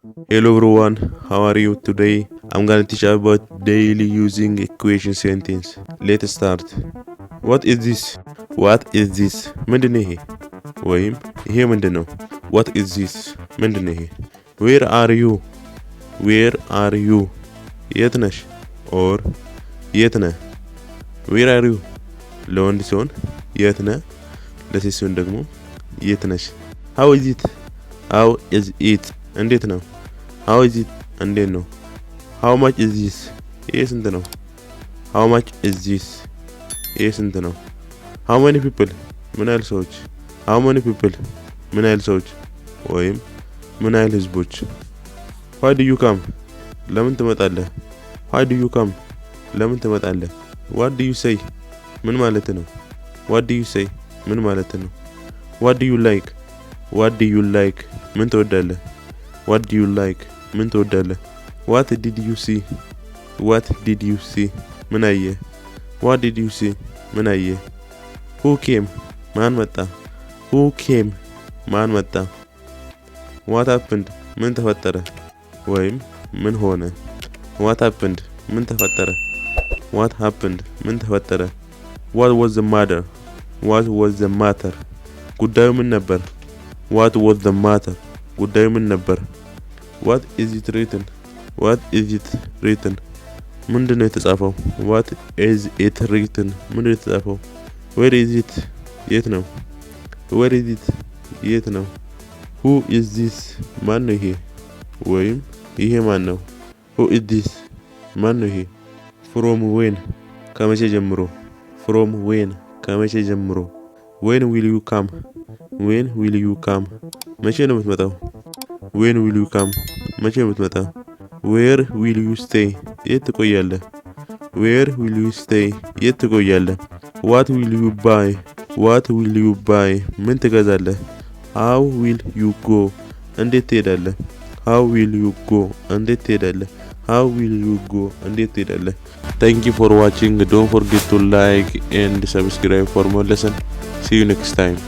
Hello everyone, how are you today? I'm gonna teach you about daily using equation sentence. Let's start. What is this? What is this? ምንድነው ይሄ? ወይም ይሄ ምንድነው? What is this? ምንድነው ይሄ? Where are you? Where are you? የት ነሽ? or የት ነህ? Where are you? ለወንድ ሲሆን የት ነህ? ለሴት ሲሆን ደግሞ የት ነሽ? How is it? How is it? እንዴት ነው? How is it? እንዴት ነው? How much is this? ይሄ ስንት ነው? How much is this? ይሄ ስንት ነው? How many people? ምን ያህል ሰዎች? How many people? ምን ያህል ሰዎች? ወይም ምን ያህል ህዝቦች? Why do you come? ለምን ትመጣለህ? Why do you come? ለምን ትመጣለህ? What do you say? ምን ማለት ነው? What do you say? ምን ማለት ነው? What do you like? What do you like? ምን ትወዳለህ? What do you like? ምን ትወዳለህ? What did you see? What did you see? ምን አየህ? What did you see? ምን አየህ? Who came? ማን መጣ? Who came? ማን መጣ? What happened? ምን ተፈጠረ? ወይም ምን ሆነ? What happened? ምን ተፈጠረ? What happened? ምን ተፈጠረ? What was the matter? What was the matter? ጉዳዩ ምን ነበር? What was the matter? ጉዳዩ ምን ነበር? What is it written? What is it written? ምንድነው የተጻፈው? What is it written? ምንድነው የተጻፈው? Where is it? የት ነው? Where is it? የት ነው? Who is this? ማን ነው ይሄ? ወይም ይሄ ማን ነው? Who is this? ማን ነው ይሄ? From when? ከመቼ ጀምሮ? From when? ከመቼ ጀምሮ? When will you come? When will you come? መቼ ነው የምትመጣው? When will you come? መቼ ነው የምትመጣው? Where will you stay? የት ትቆያለህ? Where will you stay? የት ትቆያለህ? What will you buy? What will you buy? ምን ትገዛለህ? How will you go? እንዴት ትሄዳለህ? How will you go? እንዴት ትሄዳለህ? How will you go? እንዴት ትሄዳለህ? Thank you for watching. Don't forget to like and subscribe for more lessons. See you next time.